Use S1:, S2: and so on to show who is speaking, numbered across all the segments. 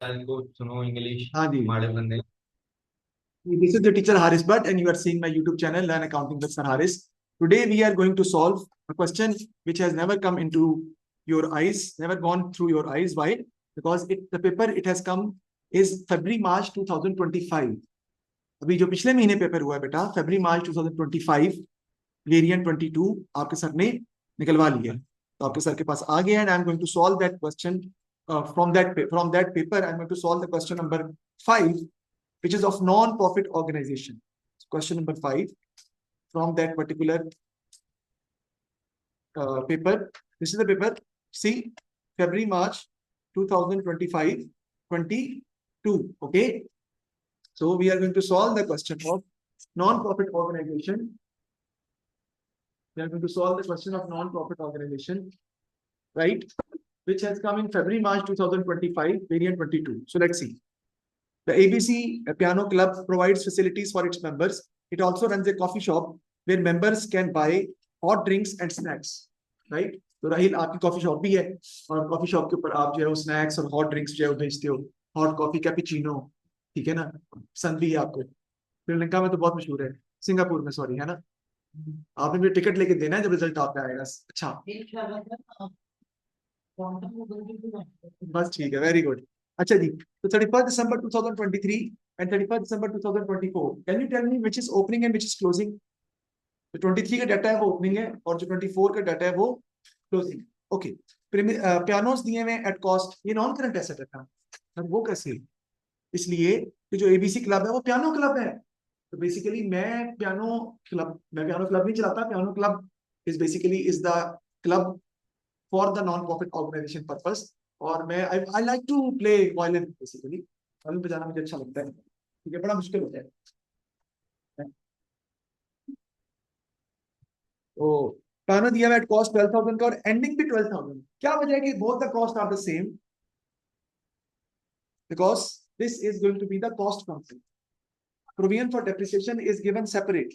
S1: को सुनो इंग्लिश
S2: हाँ जी,
S1: माड़े बंदे।
S2: this is the teacher Haris Bhatt, and you are seeing my YouTube channel, Learn Accounting with Sir Haris. Today we are going to solve a question which has never come into your eyes, never gone through your eyes. Why? Because the paper it has come is February March 2025. अभी जो पिछले महीने paper हुआ है बेटा, February March 2025, variant 22 आपके sir ने निकलवा लिया, तो आपके सर के पास आ गया, and I am going to solve that question from that paper. I am going to solve the question number 5, which is of non-profit organization. Question number 5 from that particular paper. This is the paper. See, February, March 2025, 22. Okay. So we are going to solve the question of non-profit organization. We are going to solve the question of non-profit organization, right? Which has come in February, March 2025, variant 22. So let's see. The ABC Piano Club provides facilities for its members. It also runs a coffee shop where members can buy hot drinks and snacks, right? तो राहिल आपकी coffee shop भी है, और coffee shop के ऊपर आप जो है वो स्नैक्स और हॉट ड्रिंक्स जो है वो बेचते हो, हॉट कॉफी, कैपेचिनो, ठीक है ना, पसंद भी है आपको। श्रीलंका में तो बहुत मशहूर है, सिंगापुर में सॉरी, है ना। आपने भी टिकट लेके देना है जब रिजल्ट आपका आएगा। अच्छा, बस ठीक है, वेरी गुड। अच्छा जी, तो 31 December 2023 and 31 December 2024, can you tell me which is opening and which is closing? जो 23 का डाटा है वो ओपनिंग है, और जो 24 का डाटा है वो क्लोजिंग। ओके, पियानोस दिए हुए एट कॉस्ट, ये नॉन करंट एसेट है सर, वो कैसे? इसलिए कि जो एबीसी क्लब है वो पियानो क्लब है, तो बेसिकली मैं पियानो क्लब नहीं चलाता। Piano club is basically is the club for the non profit organisation purpose, और मैं I like to play violin, basically violin बजाना मुझे अच्छा लगता है, ठीक है, बड़ा मुश्किल होता है। तो पियानो दिया हुआ एट कॉस्ट 12,000 का, और एंडिंग भी 12,000। क्या वजह है कि both the cost are the same? Because this is going to be the cost function. provision for depreciation is given separate,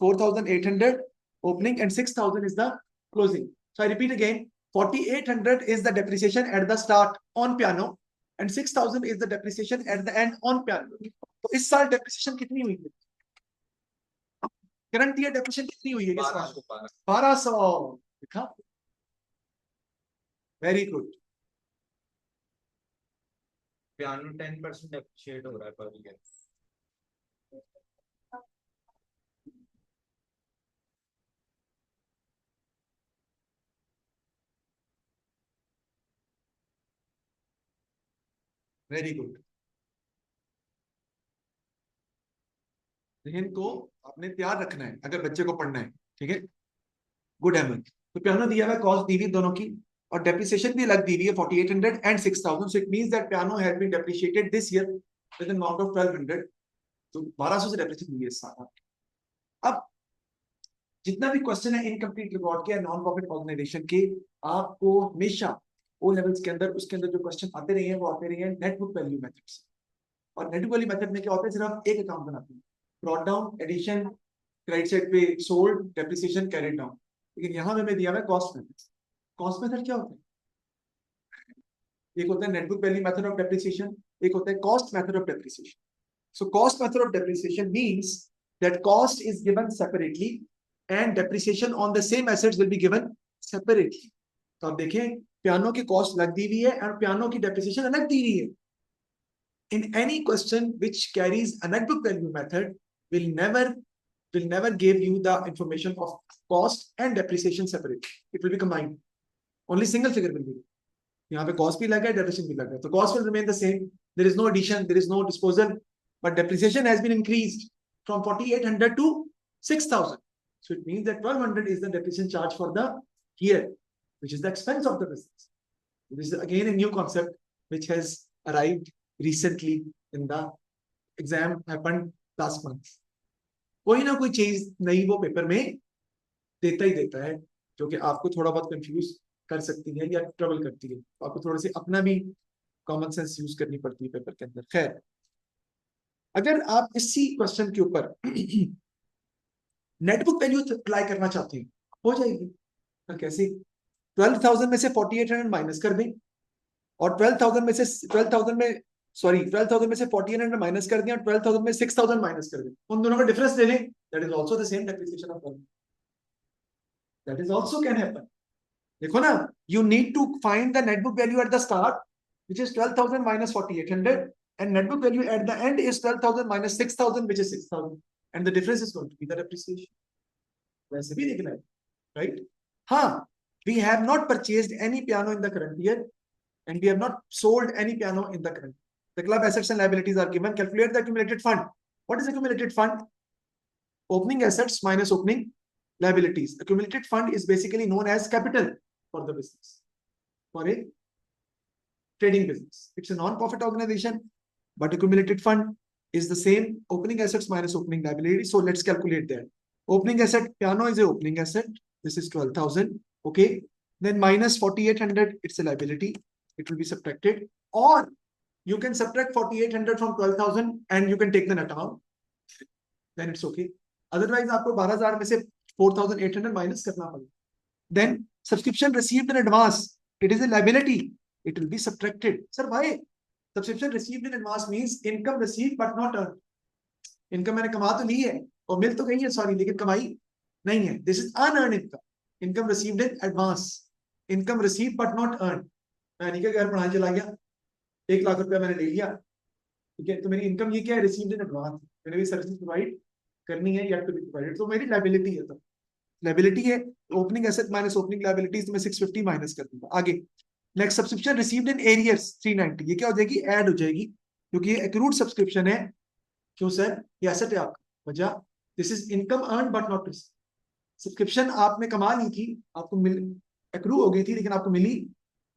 S2: 4,800 opening and 6,000 is the closing. So I repeat again, 4,800 is the depreciation at the start on piano and 6,000 is the depreciation at the end on piano. तो इस साल depreciation कितनी हुई है? Current year depreciation कितनी हुई है इस साल? 1200। देखा, वेरी गुड।
S1: पियानो 10% अप्रिशिएट हो रहा है पर ईयर।
S2: वेरी गुड, लेकिन को आपने तैयार रखना है अगर बच्चे को पढ़ना है, ठीक है। गुड अहमद, तो पियानो दिया हुआ है, कॉस्ट दी हुई दोनों की, और डेप्रिसिएशन भी अलग दी हुई है 4,800 and 6,000। So it means that piano has been depreciated this year with an amount of 1,200। तो 1,200 से डेप्रिसिएशन हुई है इस साल। अब जितना भी क्वेश्चन है इनकम्प्लीट रिकॉर्ड के, नॉन प्रॉफिट ऑर्गेनाइजेशन के, आपको हमेशा ओ लेवल्स के अंदर उसके अंदर जो क्वेश्चन आते रहे हैं वो आते रहे हैं नेटबुक वैल्यू मेथड से। और नेटबुक वैल्यू मेथड में क्या होता है, सिर्फ एक अकाउंट बनाते हैं, brought down, addition, credit side पे सोल्ड, डेप्रिसिएशन, कैरिड डाउन। लेकिन यहाँ पे मैं दिया हुआ है कॉस्ट मेथड। कॉस्ट मेथड क्या होता है? एक होता है net book value method of depreciation, एक होता है cost method of depreciation. So cost method of depreciation means that cost is given separately and depreciation on the same assets will be given separately. तो आप देखें, पियानो की cost अलग दी हुई है और पियानो की डेप्रिसिएशन अलग दी हुई है। In any question which carries a netbook value method will never give you the information of cost and depreciation separately. It will be combined. Only single figure will be. यहाँ पे cost भी लगा है, depreciation भी लगा है, तो cost will remain the same. There is no addition, there is no disposal, but depreciation has been increased from 4,800 to 6,000. So it means that 1,200 is the depreciation charge for the year, which is the expense of the business. This is again a new concept which has arrived recently in the exam happened last month. कोई ना कोई चीज नई वो paper में देता ही देता है, जो कि आपको थोड़ा बहुत कंफ्यूज कर सकती है या ट्रबल करती है, तो आपको थोड़ी सी अपना भी कॉमन सेंस यूज करनी पड़ती है पेपर के अंदर। खैर, अगर आप इसी क्वेश्चन के ऊपर नेटबुक वैल्यू अप्लाई करना चाहते हैं, हो जाएगी। तो कैसे? 12,000 में से 4,800 माइनस कर दें, और 12,000 में से 12,000 में सॉरी 12,000 में से 1,400 माइनस कर दिया, 12,000 में 6,000 माइनस कर दिया, उन दोनों का डिफरेंस ले लें, that is also the same depreciation of one, that is also can happen. देखो ना, you need to find the net book value at the start, which is 12,000 minus 4,800, and net book value at the end is 12,000 minus 6,000, which is 6,000, and the difference is going to be the depreciation. वैसे भी देखना है, right? हाँ, we have not purchased any piano in the current year, and we have not sold any piano in the current. The club assets and liabilities are given. Calculate the accumulated fund. What is accumulated fund? Opening assets minus opening liabilities. Accumulated fund is basically known as capital for the business, for a trading business. It's a non-profit organization, but accumulated fund is the same opening assets minus opening liabilities. So let's calculate that. Opening asset, piano is a opening asset. This is 12,000. Okay. Then minus 4,800, it's a liability. It will be subtracted. Or you can subtract 4,800 from 12,000 and you can take the net amount. Then it's okay. Otherwise, आपको 12,000 में से 4,800 minus करना पड़ेगा. Then subscription received in advance. It is a liability. It will be subtracted. Sir, why? Subscription received in advance means income received but not earned. Income मैंने कमा तो ली है और मिल तो गई है, सॉरी, लेकिन कमाई नहीं है. This is unearned income. Income received in advance. Income received but not earned. मैं नहीं क्या घर पढ़ाने चला गया, 1 लाख रुपया मैंने ले लिया, ठीक है, तो मेरी इनकम ये क्या है? Received in advance. मैंने भी सर्विस प्रोवाइड करनी है, या टू बी प्रोवाइडेड, तो मेरी लायबिलिटी है. तो लायबिलिटी है, opening asset minus opening liabilities, तो मैं 650 माइनस कर दूंगा. आगे next, subscription received in arrears 390. ये क्या हो जाएगी? ऐड हो जाएगी, क्योंकि ये एक्रूड सब्सक्रिप्शन है. क्यों सर? ये एसेट है आपका. वजह, this is income earn but not received. Subscription आपने कमा ली थी, आपको मिल एक्रू हो गई थी, लेकिन आपको मिली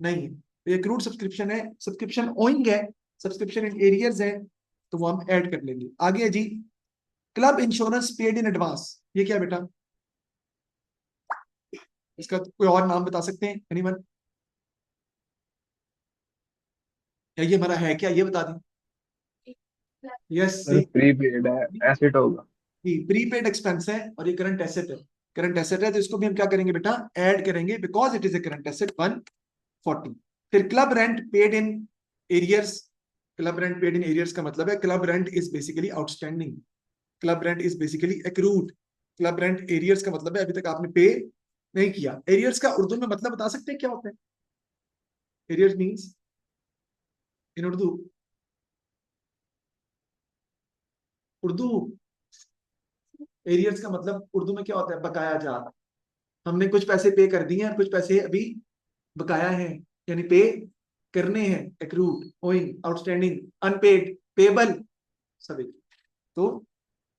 S2: नहीं है. तो ये एक्रूड सब्सक्रिप्शन है. सब्सक्रिप्शन ओइंग है, सब्सक्रिप्शन इन एरियर्स है, तो वो हम ऐड कर लेंगे. आगे है जी, club insurance paid in advance. ये क्या बेटा? इसका कोई और नाम बता सकते हैं एनीवन? या ये हमारा है क्या, ये बता दें. यस,
S3: प्रीपेड है, एसेट होगा.
S2: प्रीपेड एक्सपेंस है और ये करंट एसेट है. करंट एसेट है, तो इसको भी हम क्या करेंगे बेटा? ऐड करेंगे, because it is a current asset 140. फिर club rent paid in arrears. Club rent paid in arrears का मतलब है club rent is basically outstanding. Club rent is basically accrued. Club rent arrears का मतलब है अभी तक आपने पे नहीं किया. एरियर्स का उर्दू में मतलब बता सकते हैं क्या होता है? एरियर्स मींस इन उर्दू, एरियर्स का मतलब उर्दू में क्या होता है? बकाया जा. हमने कुछ पैसे पे कर दिए हैं, कुछ पैसे अभी बकाया हैं, यानी पे करने हैं. Accrued, owing, outstanding, unpaid, payable सभी. तो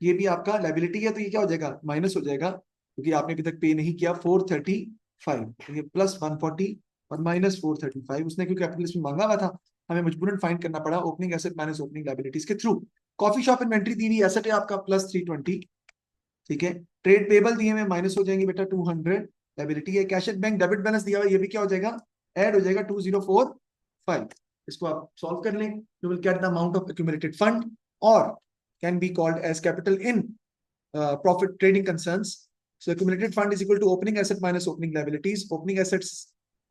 S2: ये भी आपका लायबिलिटी है, तो ये क्या हो जाएगा? माइनस हो जाएगा, क्योंकि आपने अभी तक पे नहीं किया. 435, ये प्लस 140 और माइनस 435. उसने क्योंकि कैपिटल में मांगा हुआ था, हमें मजबूरन फाइंड करना पड़ा opening asset minus opening liabilities के थ्रू. कॉफी शॉप इन्वेंट्री दी हुई एसेट है आपका प्लस 320, ठीक है. ट्रेड पेबल दिए हुए माइनस हो जाएंगे बेटा 200, लायबिलिटी है. Cash at bank debit balance दिया हुआ, ये भी क्या हो जाएगा? ऐड हो जाएगा 2045. इसको आप सॉल्व कर लें, you will get the amount of accumulated fund, और can be called as capital in profit trading concerns. So accumulated fund is equal to opening asset minus opening liabilities. Opening assets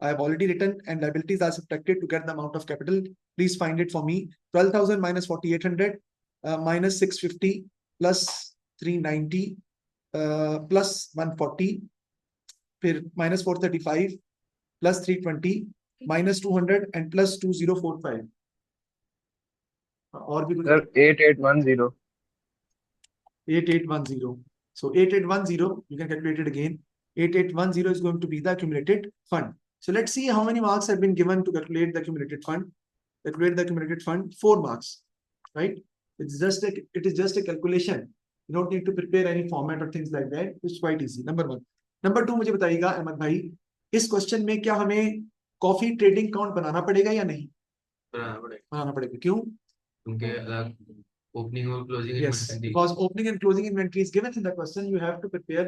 S2: I have already written, and liabilities are subtracted to get the amount of capital. Please find it for me. 12,000 minus 4,800 minus 650 plus 390 plus 140, फिर minus 435 plus 320 minus 200 and plus 2045. और भी कुछ?
S3: Sir 8810.
S2: 8810. So 8810, you can calculate it again. 8810 is going to be the accumulated fund. So let's see how many marks have been given to calculate the accumulated fund. Calculate the accumulated fund, 4 marks, right? It is just a calculation. You don't need to prepare any format or things like that. It's quite easy. Number 1. Number 2, मुझे बताइएगा अहमद भाई, इस question में क्या हमें coffee trading account बनाना पड़ेगा या नहीं? बनाना पड़ेगा. क्यों?
S1: क्योंकि opening और closing
S2: Yes,
S1: inventory.
S2: because opening and closing inventory is given in the question. You have to prepare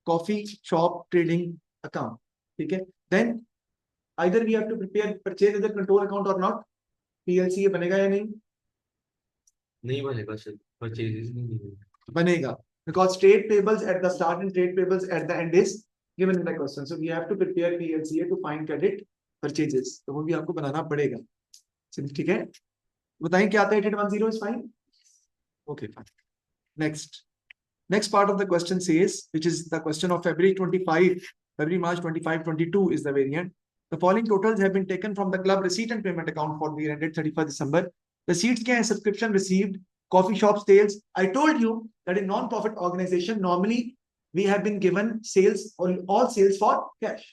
S2: coffee shop trading account. ठीक है. Then either we have to prepare purchase other control account or not. PLC ये बनेगा या नहीं?
S1: नहीं बनेगा sir, purchases नहीं
S2: बनेगा, because trade payables at the start and trade payables at the end is given in the question. So we have to prepare PLCA to find credit purchases, तो वो भी आपको बनाना पड़ेगा। चलिए ठीक है, बताएं क्या आता है 8810 is fine. Okay fine. Next part of the question says, which is the question of February March 25-22 is the variant. The following totals have been taken from the club receipt and payment account for the year ended 31st December. Receipts क्या है? Subscription received, coffee shop sales. I told you that in non-profit organization normally we have been given sales or all sales for cash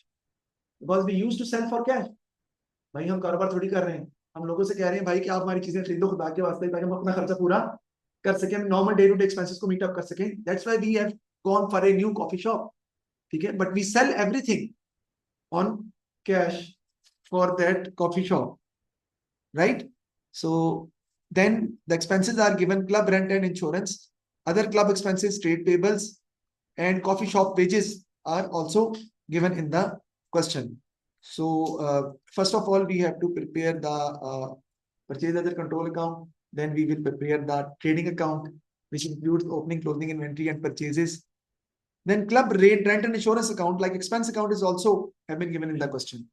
S2: because we used to sell for cash. भाई हम कारोबार थोड़ी कर रहे हैं, हम लोगों से कह रहे हैं भाई कि आप हमारी चीजें खरीदो खुदा के वास्ते ताकि हम अपना खर्चा पूरा कर सके, हम normal day to day expenses को मीट अप कर सके। That's why we have gone for a new coffee shop, ठीक है, but we sell everything on cash for that coffee shop, right? So then the expenses are given club rent and insurance, other club expenses, trade payables and coffee shop wages are also given in the question. So first of all we have to prepare the purchase ledger control account, then we will prepare the trading account which includes opening, closing inventory and purchases. Then club rent and insurance account like expense account is also have been given in the question.